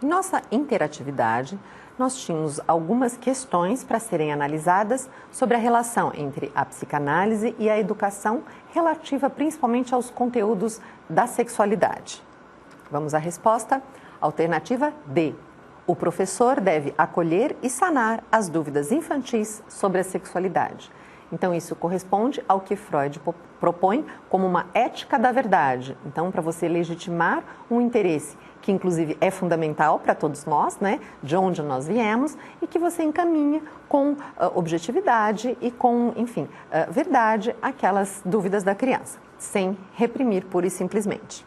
Em nossa interatividade, nós tínhamos algumas questões para serem analisadas sobre a relação entre a psicanálise e a educação relativa principalmente aos conteúdos da sexualidade. Vamos à resposta? Alternativa D. O professor deve acolher e sanar as dúvidas infantis sobre a sexualidade. Então, isso corresponde ao que Freud propõe como uma ética da verdade. Então, para você legitimar um interesse que, inclusive, é fundamental para todos nós, né, de onde nós viemos, e que você encaminha com objetividade e com, enfim, verdade aquelas dúvidas da criança, sem reprimir pura e simplesmente.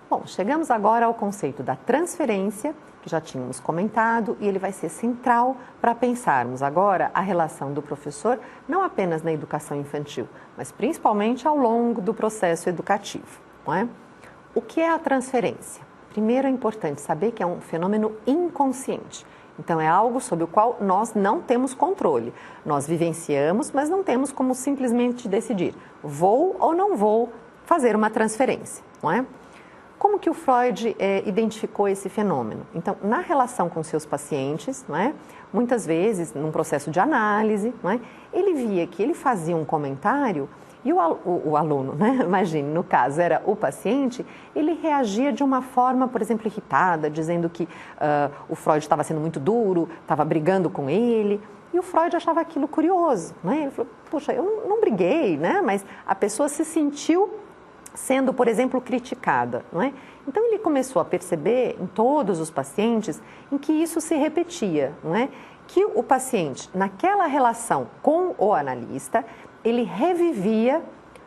Bom, chegamos agora ao conceito da transferência, que já tínhamos comentado, e ele vai ser central para pensarmos agora a relação do professor, não apenas na educação infantil, mas principalmente ao longo do processo educativo, não é? O que é a transferência? Primeiro é importante saber que é um fenômeno inconsciente. Então, é algo sobre o qual nós não temos controle. Nós vivenciamos, mas não temos como simplesmente decidir, vou ou não vou fazer uma transferência, não é? Como que o Freud identificou esse fenômeno? Então, na relação com seus pacientes, não é? Muitas vezes, num processo de análise, não é? Ele via que ele fazia um comentário e o aluno, né? Imagine, no caso era o paciente, ele reagia de uma forma, por exemplo, irritada, dizendo que o Freud estava sendo muito duro, estava brigando com ele. E o Freud achava aquilo curioso, né? Ele falou, poxa, eu não briguei, né? Mas a pessoa se sentiu sendo, por exemplo, criticada, não é? Então, ele começou a perceber em todos os pacientes em que isso se repetia, não é? Que o paciente, naquela relação com o analista, ele revivia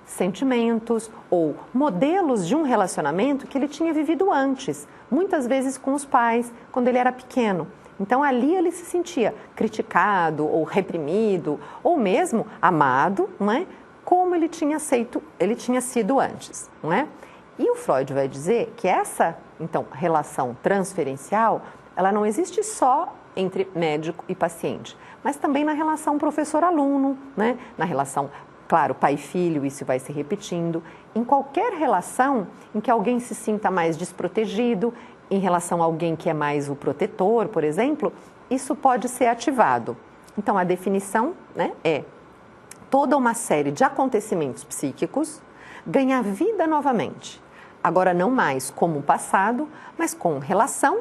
sentimentos ou modelos de um relacionamento que ele tinha vivido antes, muitas vezes com os pais, quando ele era pequeno. Então, ali ele se sentia criticado ou reprimido, ou mesmo amado, não é? Como ele tinha sido antes, não é? E o Freud vai dizer que essa, então, relação transferencial, ela não existe só entre médico e paciente, mas também na relação professor-aluno, né? Na relação, claro, pai-filho, isso vai se repetindo, em qualquer relação em que alguém se sinta mais desprotegido, em relação a alguém que é mais o protetor, por exemplo, isso pode ser ativado. Então, a definição, né, é toda uma série de acontecimentos psíquicos ganhar vida novamente. Agora não mais como o passado, mas com relação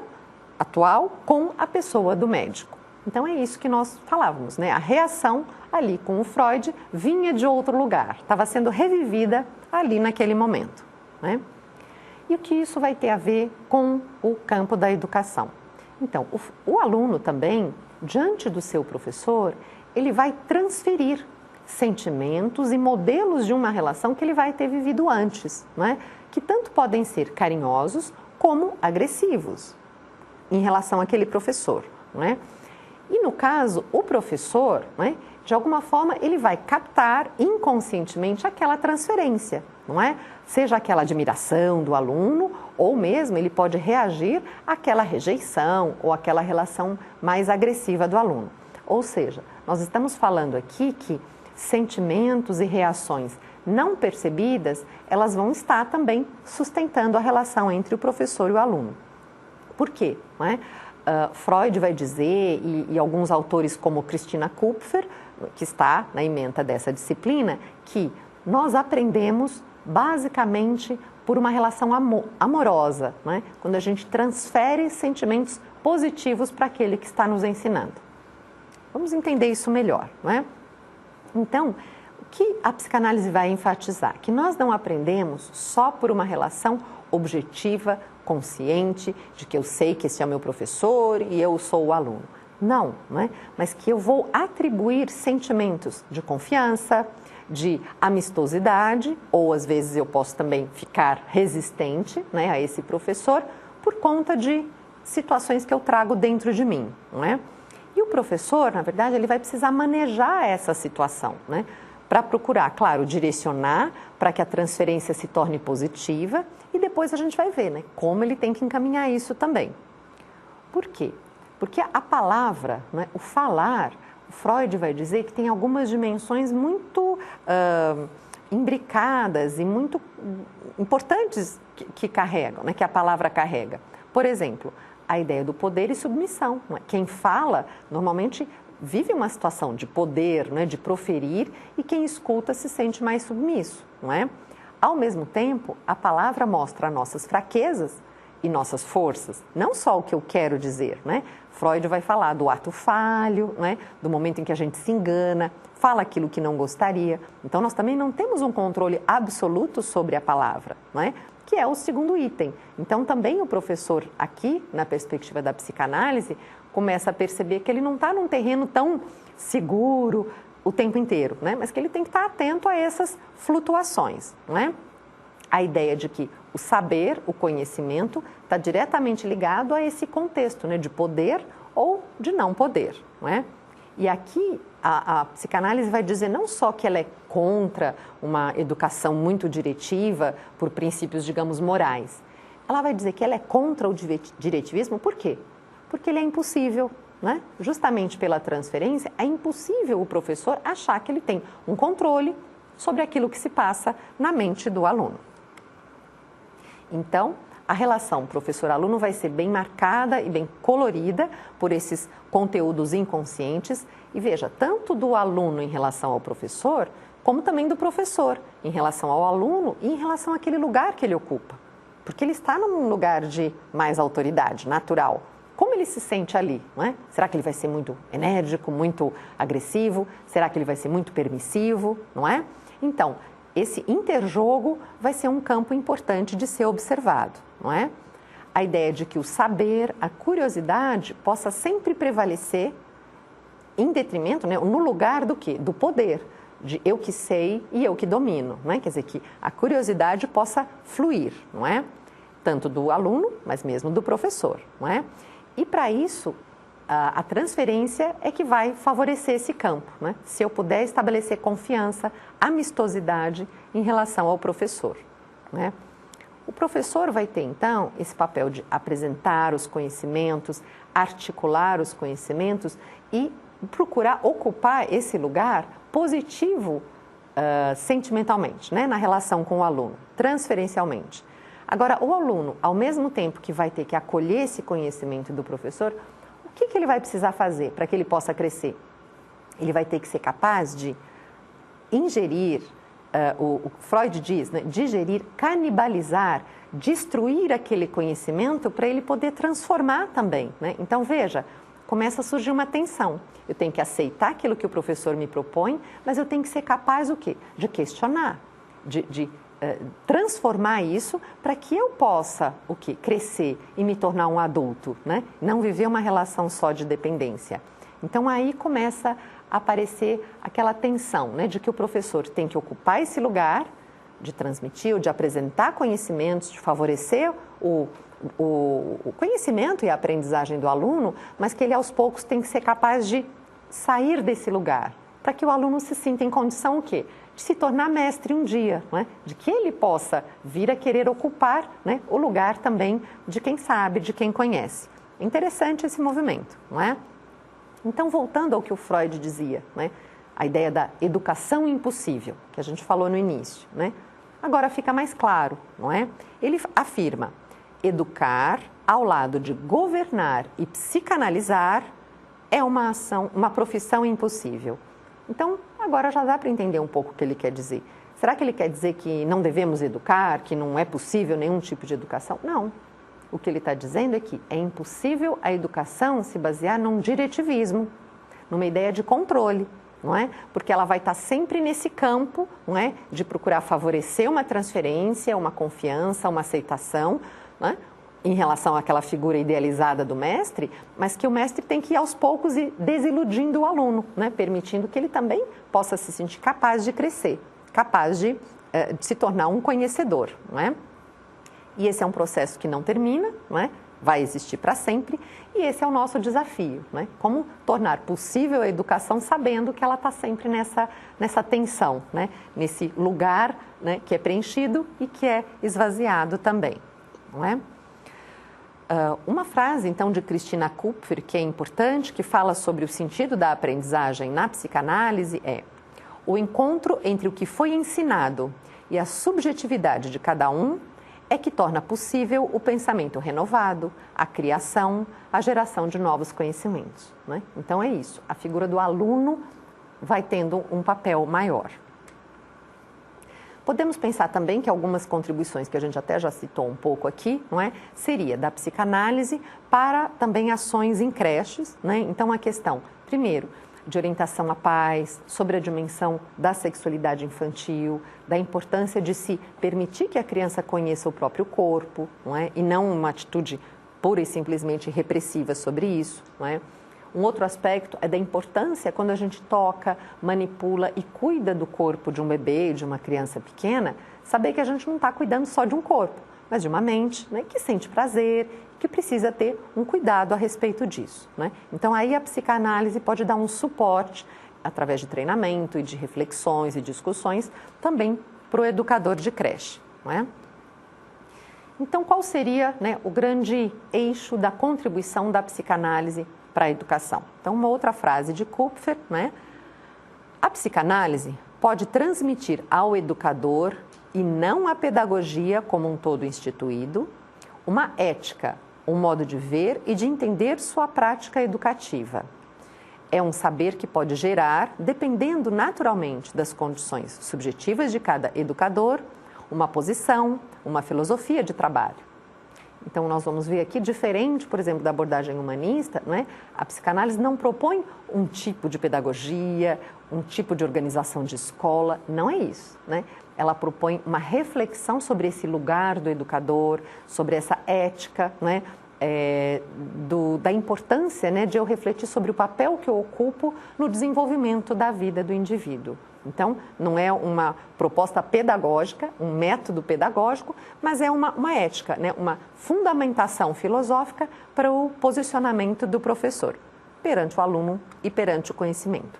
atual com a pessoa do médico. Então é isso que nós falávamos, né? A reação ali com o Freud vinha de outro lugar, estava sendo revivida ali naquele momento, né? E o que isso vai ter a ver com o campo da educação? Então, o aluno também, diante do seu professor, ele vai transferir sentimentos e modelos de uma relação que ele vai ter vivido antes, né? Que tanto podem ser carinhosos como agressivos em relação àquele professor, né? E no caso, o professor, né, de alguma forma, ele vai captar inconscientemente aquela transferência, não é? Seja aquela admiração do aluno, ou mesmo ele pode reagir àquela rejeição ou àquela relação mais agressiva do aluno. Ou seja, nós estamos falando aqui que sentimentos e reações não percebidas, elas vão estar também sustentando a relação entre o professor e o aluno. Por quê? Não é? Freud vai dizer, e alguns autores como Christina Kupfer, que está na ementa dessa disciplina, que nós aprendemos basicamente por uma relação amorosa, não é? Quando a gente transfere sentimentos positivos para aquele que está nos ensinando. Vamos entender isso melhor, não é? Então, o que a psicanálise vai enfatizar? Que nós não aprendemos só por uma relação objetiva, consciente, de que eu sei que esse é o meu professor e eu sou o aluno. Não, não é? Mas que eu vou atribuir sentimentos de confiança, de amistosidade, ou às vezes eu posso também ficar resistente, né, a esse professor por conta de situações que eu trago dentro de mim, não é? E o professor, na verdade, ele vai precisar manejar essa situação, né? Para procurar, claro, direcionar para que a transferência se torne positiva e depois a gente vai ver, né, como ele tem que encaminhar isso também. Por quê? Porque a palavra, né, o falar, o Freud vai dizer que tem algumas dimensões muito imbricadas e muito importantes que carregam, né, que a palavra carrega. Por exemplo, a ideia do poder e submissão. Não é? Quem fala, normalmente, vive uma situação de poder, não é? De proferir, e quem escuta se sente mais submisso. Não é? Ao mesmo tempo, a palavra mostra nossas fraquezas e nossas forças, não só o que eu quero dizer, né? Freud vai falar do ato falho, né? Do momento em que a gente se engana, fala aquilo que não gostaria. Então, nós também não temos um controle absoluto sobre a palavra, né? Que é o segundo item. Então, também o professor aqui, na perspectiva da psicanálise, começa a perceber que ele não está num terreno tão seguro o tempo inteiro, né? Mas que ele tem que estar atento a essas flutuações, né? A ideia de que o saber, o conhecimento, está diretamente ligado a esse contexto, né, de poder ou de não poder. Não é? E aqui a psicanálise vai dizer não só que ela é contra uma educação muito diretiva por princípios, digamos, morais. Ela vai dizer que ela é contra o diretivismo, por quê? Porque ele é impossível. Né? Justamente pela transferência, é impossível o professor achar que ele tem um controle sobre aquilo que se passa na mente do aluno. Então, a relação professor-aluno vai ser bem marcada e bem colorida por esses conteúdos inconscientes. E veja, tanto do aluno em relação ao professor, como também do professor em relação ao aluno e em relação àquele lugar que ele ocupa. Porque ele está num lugar de mais autoridade, natural. Como ele se sente ali? Não é? Será que ele vai ser muito enérgico, muito agressivo? Será que ele vai ser muito permissivo? Não é? Então, esse interjogo vai ser um campo importante de ser observado, não é? A ideia de que o saber, a curiosidade, possa sempre prevalecer em detrimento, né, no lugar do quê? Do poder, de eu que sei e eu que domino, não é? Quer dizer, que a curiosidade possa fluir, não é? Tanto do aluno, mas mesmo do professor, não é? E para isso, a transferência é que vai favorecer esse campo, né? Se eu puder estabelecer confiança, amistosidade em relação ao professor, né? O professor vai ter, então, esse papel de apresentar os conhecimentos, articular os conhecimentos e procurar ocupar esse lugar positivo sentimentalmente, né? Na relação com o aluno, transferencialmente. Agora, o aluno, ao mesmo tempo que vai ter que acolher esse conhecimento do professor, o que ele vai precisar fazer para que ele possa crescer? Ele vai ter que ser capaz de ingerir, o Freud diz, né, digerir, canibalizar, destruir aquele conhecimento para ele poder transformar também, né? Então, veja, começa a surgir uma tensão. Eu tenho que aceitar aquilo que o professor me propõe, mas eu tenho que ser capaz o quê? De questionar, de transformar isso para que eu possa o quê? Crescer e me tornar um adulto, né? Não viver uma relação só de dependência. Então, aí começa a aparecer aquela tensão, né, de que o professor tem que ocupar esse lugar de transmitir, ou de apresentar conhecimentos, de favorecer o conhecimento e a aprendizagem do aluno, mas que ele aos poucos tem que ser capaz de sair desse lugar, para que o aluno se sinta em condição o quê? De se tornar mestre um dia, não é? De que ele possa vir a querer ocupar, né, o lugar também de quem sabe, de quem conhece. É interessante esse movimento, não é? Então, voltando ao que o Freud dizia, né, a ideia da educação impossível, que a gente falou no início, né? Agora fica mais claro, não é? Ele afirma, educar ao lado de governar e psicanalizar é uma ação, uma profissão impossível. Então, agora já dá para entender um pouco o que ele quer dizer. Será que ele quer dizer que não devemos educar, que não é possível nenhum tipo de educação? Não. O que ele está dizendo é que é impossível a educação se basear num diretivismo, numa ideia de controle, não é? Porque ela vai estar sempre nesse campo, não é? De procurar favorecer uma transferência, uma confiança, uma aceitação, não é? Em relação àquela figura idealizada do mestre, mas que o mestre tem que ir aos poucos ir desiludindo o aluno, né? Permitindo que ele também possa se sentir capaz de crescer, capaz de se tornar um conhecedor, não é? E esse é um processo que não termina, não é? Vai existir para sempre, e esse é o nosso desafio, não é? Como tornar possível a educação sabendo que ela está sempre nessa tensão, né? Nesse lugar, né, que é preenchido e que é esvaziado também, não é? Uma frase, então, de Christina Kupfer, que é importante, que fala sobre o sentido da aprendizagem na psicanálise é: o encontro entre o que foi ensinado e a subjetividade de cada um é que torna possível o pensamento renovado, a criação, a geração de novos conhecimentos, né? Então é isso, a figura do aluno vai tendo um papel maior. Podemos pensar também que algumas contribuições que a gente até já citou um pouco aqui, não é? Seria da psicanálise para também ações em creches, né? Então a questão, primeiro, de orientação à paz, sobre a dimensão da sexualidade infantil, da importância de se permitir que a criança conheça o próprio corpo, não é? E não uma atitude pura e simplesmente repressiva sobre isso, não é? Um outro aspecto é da importância quando a gente toca, manipula e cuida do corpo de um bebê, de uma criança pequena, saber que a gente não está cuidando só de um corpo, mas de uma mente, né, que sente prazer, que precisa ter um cuidado a respeito disso, né? Então aí a psicanálise pode dar um suporte através de treinamento e de reflexões e discussões também para o educador de creche, não é? Então qual seria, né, o grande eixo da contribuição da psicanálise para a educação? Então, uma outra frase de Kupfer, né? A psicanálise pode transmitir ao educador, e não à pedagogia como um todo instituído, uma ética, um modo de ver e de entender sua prática educativa. É um saber que pode gerar, dependendo naturalmente das condições subjetivas de cada educador, uma posição, uma filosofia de trabalho. Então, nós vamos ver aqui, diferente, por exemplo, da abordagem humanista, né? A psicanálise não propõe um tipo de pedagogia, um tipo de organização de escola, não é isso, né? Ela propõe uma reflexão sobre esse lugar do educador, sobre essa ética, né? Da importância, né, de eu refletir sobre o papel que eu ocupo no desenvolvimento da vida do indivíduo. Então, não é uma proposta pedagógica, um método pedagógico, mas é uma ética, né? Uma fundamentação filosófica para o posicionamento do professor perante o aluno e perante o conhecimento.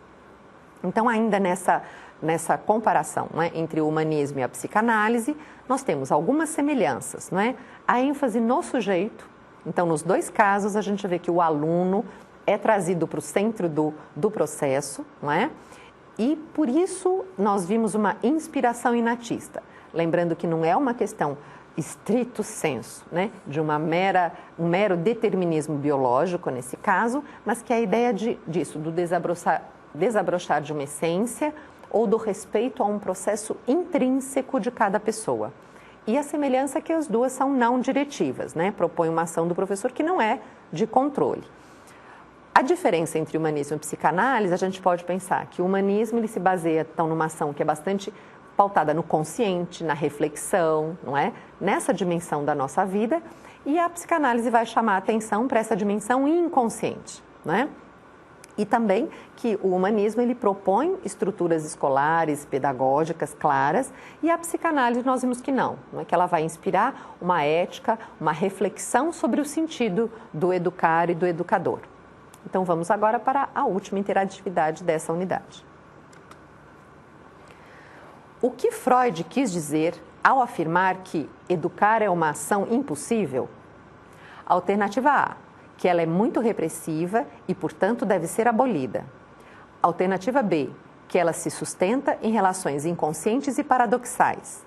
Então, ainda nessa comparação, né, entre o humanismo e a psicanálise, nós temos algumas semelhanças, né? A ênfase no sujeito. Então, nos dois casos, a gente vê que o aluno é trazido para o centro do processo, não é? E, por isso, nós vimos uma inspiração inatista. Lembrando que não é uma questão estrito sensu, né? De um mero determinismo biológico, nesse caso, mas que é a ideia disso, do desabrochar de uma essência ou do respeito a um processo intrínseco de cada pessoa. E a semelhança é que as duas são não diretivas, né? Propõe uma ação do professor que não é de controle. A diferença entre humanismo e psicanálise, a gente pode pensar que o humanismo ele se baseia então, numa ação que é bastante pautada no consciente, na reflexão, não é? Nessa dimensão da nossa vida, e a psicanálise vai chamar a atenção para essa dimensão inconsciente, não é? E também que o humanismo ele propõe estruturas escolares, pedagógicas claras, e a psicanálise nós vimos que não é que ela vai inspirar uma ética, uma reflexão sobre o sentido do educar e do educador. Então vamos agora para a última interatividade dessa unidade. O que Freud quis dizer ao afirmar que educar é uma ação impossível? Alternativa A, que ela é muito repressiva e, portanto, deve ser abolida. Alternativa B, que ela se sustenta em relações inconscientes e paradoxais.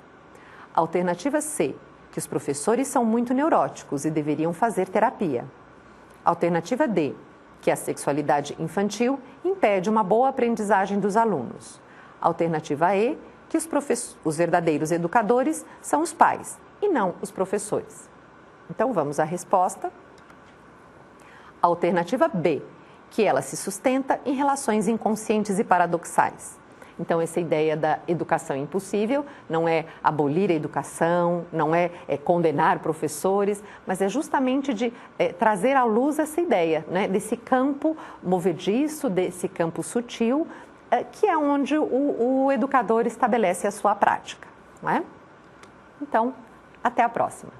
Alternativa C, que os professores são muito neuróticos e deveriam fazer terapia. Alternativa D, que a sexualidade infantil impede uma boa aprendizagem dos alunos. Alternativa E, que os verdadeiros educadores são os pais e não os professores. Então, vamos à resposta. Alternativa B, que ela se sustenta em relações inconscientes e paradoxais. Então, essa ideia da educação impossível não é abolir a educação, não é condenar professores, mas é justamente de trazer à luz essa ideia, né, desse campo movediço, desse campo sutil, que é onde o educador estabelece a sua prática, não é? Então, até a próxima.